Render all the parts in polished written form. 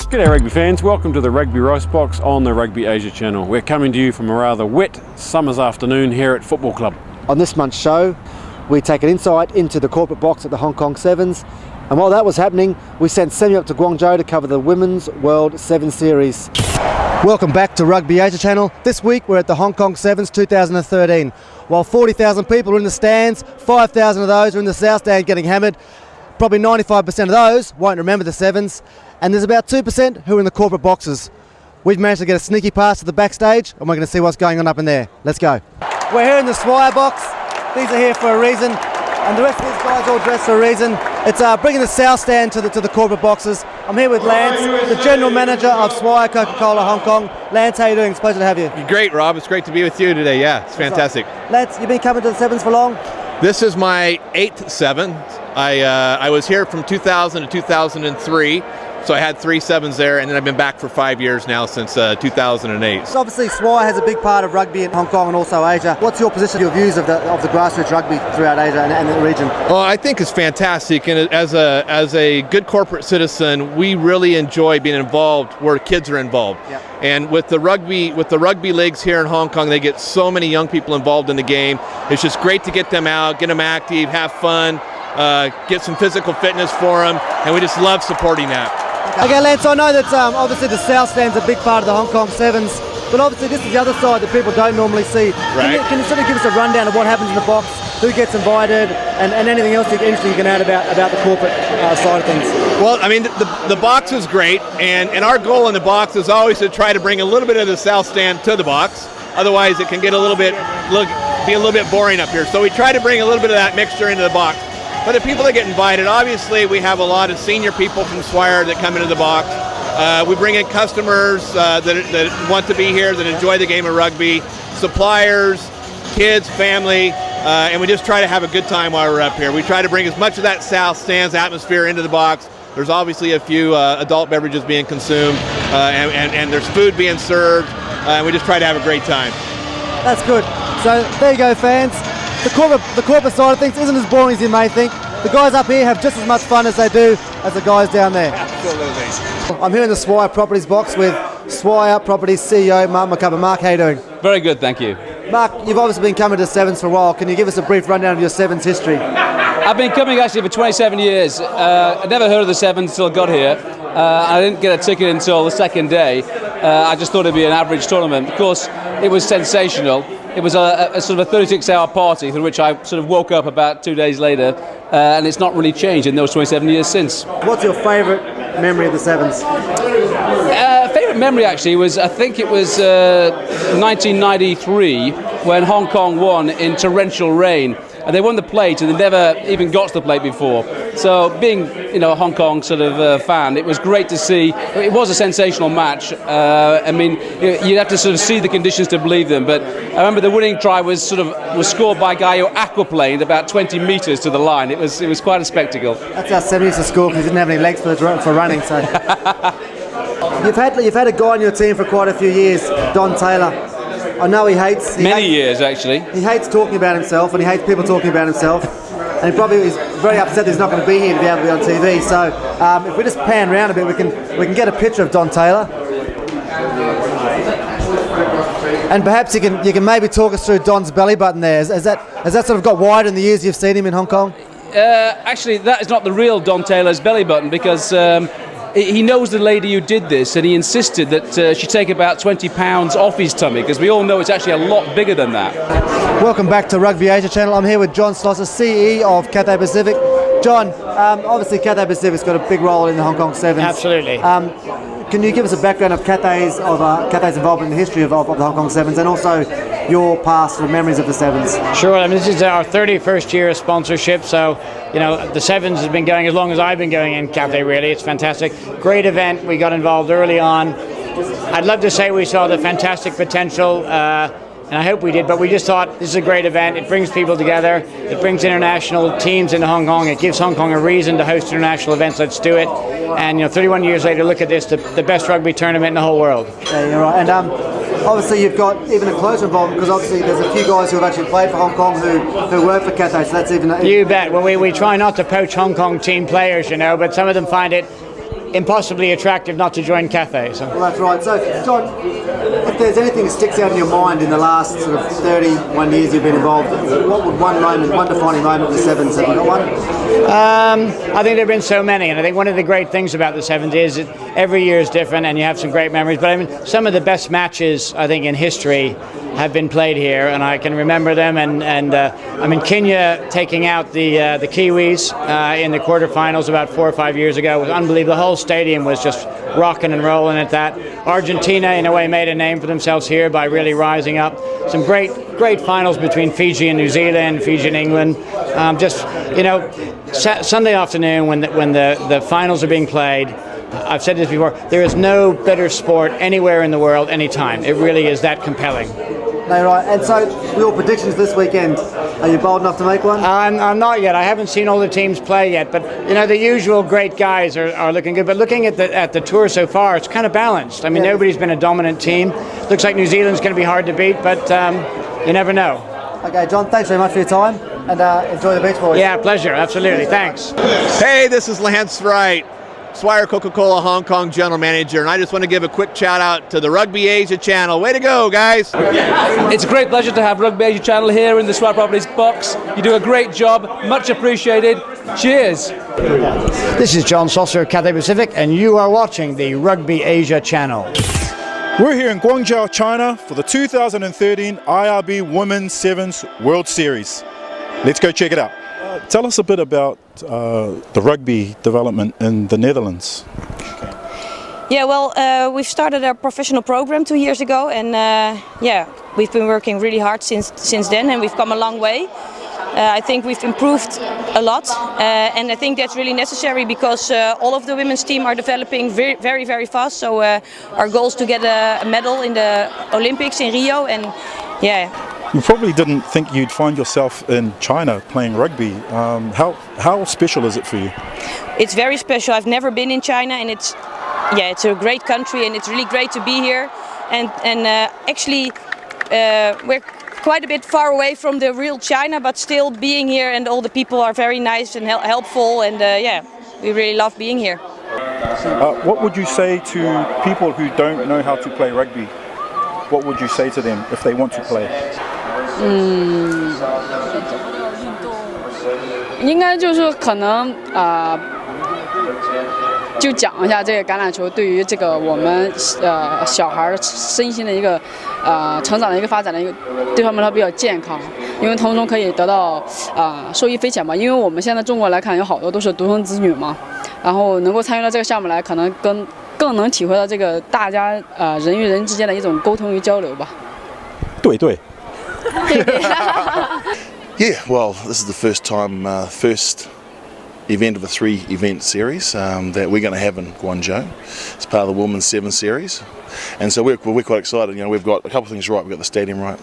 G'day rugby fans, welcome to the Rugby Roast Box on the Rugby Asia channel. We're coming to you from a rather wet summer's afternoon here at Football Club. On this month's show, we take an insight into the corporate box at the Hong Kong Sevens, and while that was happening, we sent Semi up to Guangzhou to cover the Women's World Sevens Series. Welcome back to Rugby Asia channel. This week we're at the Hong Kong Sevens 2013. While 40,000 people are in the stands, 5,000 of those are in the south stand getting hammered. Probably 95% of those won't remember the Sevens, and there's about 2% who are in the corporate boxes. We've managed to get a sneaky pass to the backstage, and we're going to see what's going on up in there. Let's go. We're here in the Swire box. These are here for a reason, and the rest of these guys all dressed for a reason. It's bringing the south stand to the corporate boxes. I'm here with Lance, the general manager of Swire Coca-Cola Hong Kong. Lance, how are you doing? It's a pleasure to have you. Great, Rob. It's great to be with you today. Yeah, it's fantastic. Right. Lance, you've been coming to the Sevens for long? This is my 8th Seven. I was here from 2000 to 2003. So I had 3 sevens there, and then I've been back for 5 years now since 2008. So obviously Swire has a big part of rugby in Hong Kong and also Asia. What's your position, your views of the grassroots rugby throughout Asia and the region? Well, I think it's fantastic, and as a good corporate citizen, we really enjoy being involved where kids are involved. Yep. And with the rugby leagues here in Hong Kong, they get so many young people involved in the game. It's just great to get them out, get them active, have fun, get some physical fitness for them, and we just love supporting that. Okay, Lance, I know that obviously the South Stand's a big part of the Hong Kong Sevens, but obviously this is the other side that people don't normally see. Right. Can you sort of give us a rundown of what happens in the box, who gets invited, and anything else interesting you can add about the corporate side of things? Well, I mean, the box is great, and our goal in the box is always to try to bring a little bit of the South Stand to the box. Otherwise, it can get be a little bit boring up here. So we try to bring a little bit of that mixture into the box. But the people that get invited, obviously we have a lot of senior people from Swire that come into the box. We bring in customers that want to be here, that enjoy the game of rugby, suppliers, kids, family, and we just try to have a good time while we're up here. We try to bring as much of that South Stands atmosphere into the box. There's obviously a few adult beverages being consumed, and there's food being served, and we just try to have a great time. That's good. So there you go, fans. The corporate side of things isn't as boring as you may think. The guys up here have just as much fun as they do as the guys down there. Absolutely. I'm here in the Swire Properties box with Swire Properties CEO Mark McCubbin. Mark, how are you doing? Very good, thank you. Mark, you've obviously been coming to Sevens for a while. Can you give us a brief rundown of your Sevens history? I've been coming actually for 27 years. I'd never heard of the Sevens until I got here. I didn't get a ticket until the second day. I just thought it'd be an average tournament. Of course, it was sensational. It was a sort of a 36-hour party through which I sort of woke up about 2 days later, and it's not really changed in those 27 years since. What's your favourite memory of the Sevens? Favourite memory actually was, I think it was 1993 when Hong Kong won in torrential rain. And they won the plate, and they never even got to the plate before. So, being a Hong Kong sort of fan, it was great to see. It was a sensational match. I mean, you'd have to sort of see the conditions to believe them. But I remember the winning try was scored by a guy who aquaplaned about 20 metres to the line. It was quite a spectacle. That's how Semi used to score because he didn't have any legs for running. So, you've had a guy on your team for quite a few years, Don Taylor. I know he hates years actually. He hates talking about himself, and he hates people talking about himself. And he probably is very upset that he's not going to be here to be able to be on TV. So if we just pan around a bit, we can get a picture of Don Taylor. And perhaps you can maybe talk us through Don's belly button there. Has that sort of got wider in the years you've seen him in Hong Kong? Actually, that is not the real Don Taylor's belly button, because he knows the lady who did this, and he insisted that she take about 20 pounds off his tummy, because we all know it's actually a lot bigger than that. Welcome back to Rugby Asia channel. I'm here with John Stossel, CE of Cathay Pacific. John, obviously Cathay Pacific's got a big role in the Hong Kong Sevens. Absolutely. Can you give us a background of Cathay's involvement in the history of the Hong Kong Sevens, and also your past memories of the Sevens? Sure. I mean, this is our 31st year of sponsorship, so the Sevens has been going as long as I've been going in Cathay. Really, it's fantastic. Great event. We got involved early on. I'd love to say we saw the fantastic potential, and I hope we did, but we just thought this is a great event. It brings people together. It brings international teams into Hong Kong. It gives Hong Kong a reason to host international events. Let's do it. And 31 years later, look at this, the best rugby tournament in the whole world. Yeah, you're right. And obviously you've got even a closer involvement because obviously there's a few guys who have actually played for Hong Kong who work for Cathay, so that's even... You bet. Well, we try not to poach Hong Kong team players, you know, but some of them find it impossibly attractive not to join Cathay. So. Well, that's right. So, John, if there's anything that sticks out in your mind in the last sort of 31 years you've been involved, what would one defining moment of the Sevens, have you got one? I think there have been so many, and I think one of the great things about the Sevens is that every year is different and you have some great memories, but I mean, some of the best matches, I think, in history have been played here, and I can remember them, and I mean, Kenya taking out the Kiwis in the quarterfinals about 4 or 5 years ago was unbelievable. The whole stadium was just rocking and rolling at that. Argentina, in a way, made a name for themselves here by really rising up. Some great finals between Fiji and New Zealand, Fiji and England. Just, you know, Sunday afternoon when the finals are being played, I've said this before, there is no better sport anywhere in the world, anytime. It really is that compelling. No, right. And so, your predictions this weekend, are you bold enough to make one? I'm not yet. I haven't seen all the teams play yet, but you know the usual great guys are looking good. But looking at the tour so far, it's kind of balanced. I mean, nobody's been a dominant team. Looks like New Zealand's going to be hard to beat, but you never know. Okay, John, thanks very much for your time, and enjoy the beach boys. Yeah, pleasure. Absolutely. Thanks. Hey, this is Lance Wright, Swire Coca-Cola Hong Kong General Manager, and I just want to give a quick shout out to the Rugby Asia channel. Way to go, guys! It's a great pleasure to have Rugby Asia channel here in the Swire Properties box. You do a great job, much appreciated. Cheers! This is John Stossel of Cathay Pacific, and you are watching the Rugby Asia channel. We're here in Guangzhou, China for the 2013 IRB Women's Sevens World Series. Let's go check it out. Tell us a bit about the rugby development in the Netherlands. Yeah, well, we've started our professional program 2 years ago, and yeah, we've been working really hard since then, and we've come a long way. I think we've improved a lot, and I think that's really necessary because all of the women's team are developing very, very fast. So our goal is to get a medal in the Olympics in Rio, and yeah. You probably didn't think you'd find yourself in China playing rugby. How special is it for you? It's very special. I've never been in China, and it's a great country, and it's really great to be here. And actually, we're quite a bit far away from the real China, but still being here, and all the people are very nice and helpful, and yeah, we really love being here. What would you say to people who don't know how to play rugby? What would you say to them if they want to play? 应该就是说可能就讲一下这个橄榄球对于这个我们小孩身心的一个成长的一个发展的一个对他们来说比较健康，因为从中可以得到受益匪浅吧。因为我们现在中国来看有好多都是独生子女嘛，然后能够参与到这个项目来，可能更能体会到这个大家人与人之间的一种沟通与交流吧。对对。Yeah, well, this is the first event of a 3-event series that we're going to have in Guangzhou. It's part of the Women's 7 Series, and so we're quite excited. You know, we've got a couple of things right. We've got the stadium right,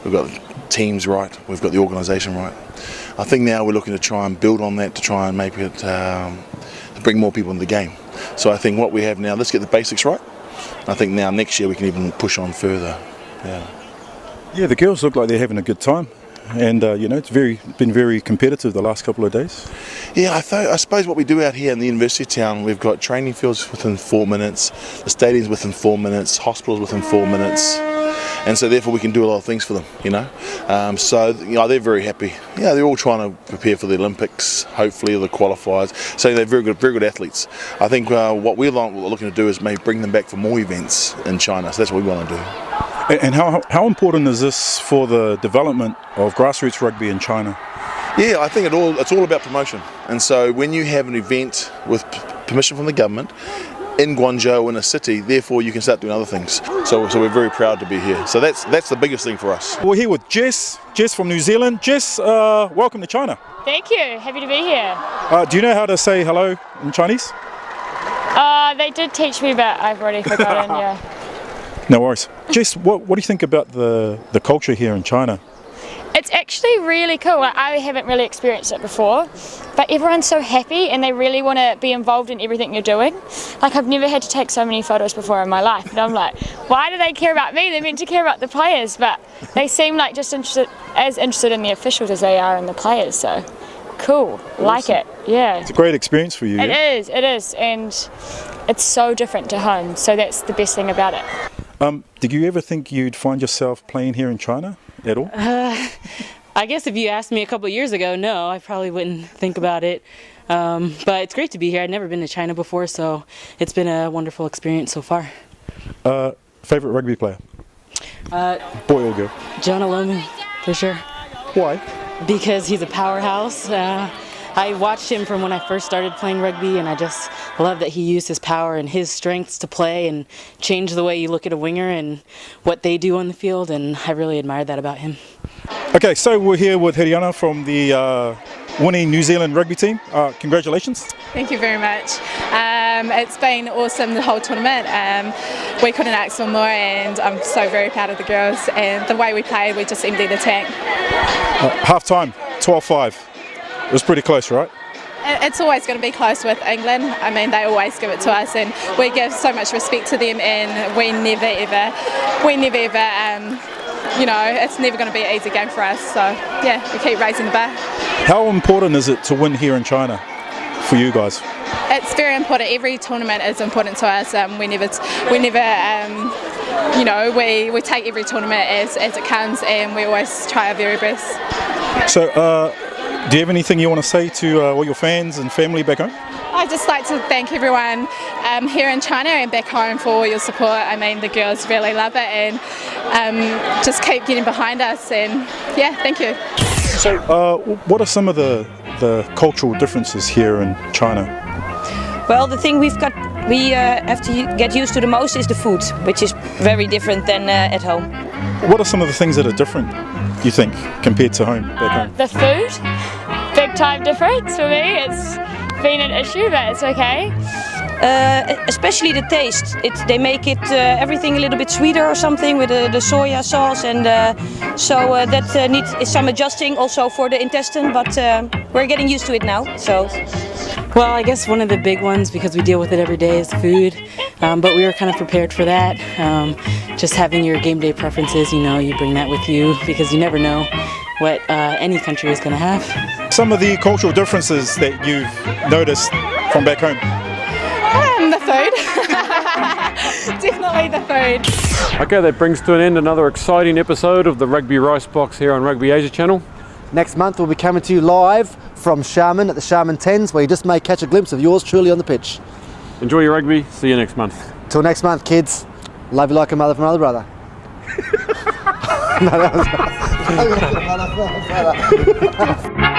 we've got the teams right, we've got the organisation right. I think now we're looking to try and build on that to try and make it to bring more people into the game. So I think what we have now, let's get the basics right. I think now next year we can even push on further. Yeah, the girls look like they're having a good time. And you know, it's been very competitive the last couple of days. Yeah, I suppose what we do out here in the university town, we've got training fields within 4 minutes, the stadiums within 4 minutes, hospitals within 4 minutes, and so therefore we can do a lot of things for them, you know. So you know, they're very happy. Yeah, they're all trying to prepare for the Olympics, hopefully, or the qualifiers. So they're very good athletes. I think what we're looking to do is maybe bring them back for more events in China. So that's what we want to do. And how important is this for the development of grassroots rugby in China? Yeah, I think it's all about promotion. And so when you have an event with permission from the government in Guangzhou, in a city, therefore you can start doing other things. So we're very proud to be here. So that's the biggest thing for us. We're here with Jess from New Zealand. Jess, welcome to China. Thank you, happy to be here. Do you know how to say hello in Chinese? They did teach me, but I've already forgotten, yeah. No worries. Jess, what do you think about the culture here in China? It's actually really cool. I haven't really experienced it before. but everyone's so happy and they really want to be involved in everything you're doing. Like, I've never had to take so many photos before in my life, and I'm like, why do they care about me? They're meant to care about the players, but they seem like just as interested in the officials as they are in the players, so cool, like it, yeah. It's a great experience for you. It is, and it's so different to home, so that's the best thing about it. Did you ever think you'd find yourself playing here in China at all? I guess if you asked me a couple of years ago, no, I probably wouldn't think about it. But it's great to be here. I'd never been to China before, so it's been a wonderful experience so far. Favorite rugby player? Boy or girl? John Alomu, for sure. Why? Because he's a powerhouse. I watched him from when I first started playing rugby, and I just love that he used his power and his strengths to play and change the way you look at a winger and what they do on the field, and I really admired that about him. Okay, so we're here with Hiriana from the winning New Zealand rugby team. Congratulations. Thank you very much. It's been awesome, the whole tournament. We couldn't ask for more, and I'm so very proud of the girls, and the way we played, we just emptied the tank. Half time, 12-5. It was pretty close, right? It's always going to be close with England. I mean, they always give it to us, and we give so much respect to them, and we never ever, you know, it's never going to be an easy game for us. So yeah, we keep raising the bar. How important is it to win here in China for you guys? It's very important. Every tournament is important to us. We never, you know, we take every tournament as it comes, and we always try our very best. So, do you have anything you want to say to all your fans and family back home? I'd just like to thank everyone here in China and back home for all your support. I mean, the girls really love it, and just keep getting behind us, and yeah, thank you. So, what are some of the cultural differences here in China? Well, the thing we have to get used to the most is the food, which is very different than at home. What are some of the things that are different, you think, compared to home, back home? The food, big time difference for me. It's been an issue, but it's okay. Especially the taste. They make it everything a little bit sweeter or something with the soya sauce, and so that needs some adjusting also for the intestine. But we're getting used to it now. So. Well, I guess one of the big ones, because we deal with it every day, is food. But we were kind of prepared for that. Just having your game day preferences, you know, you bring that with you because you never know what any country is going to have. Some of the cultural differences that you've noticed from back home? The food. Definitely the food. Okay, that brings to an end another exciting episode of the Rugby Rice Box here on Rugby Asia channel. Next month we'll be coming to you live from Xiamen at the Xiamen 10s, where you just may catch a glimpse of yours truly on the pitch. Enjoy your rugby. See you next month. Till next month, kids. Love you like a mother from another brother. No, that was...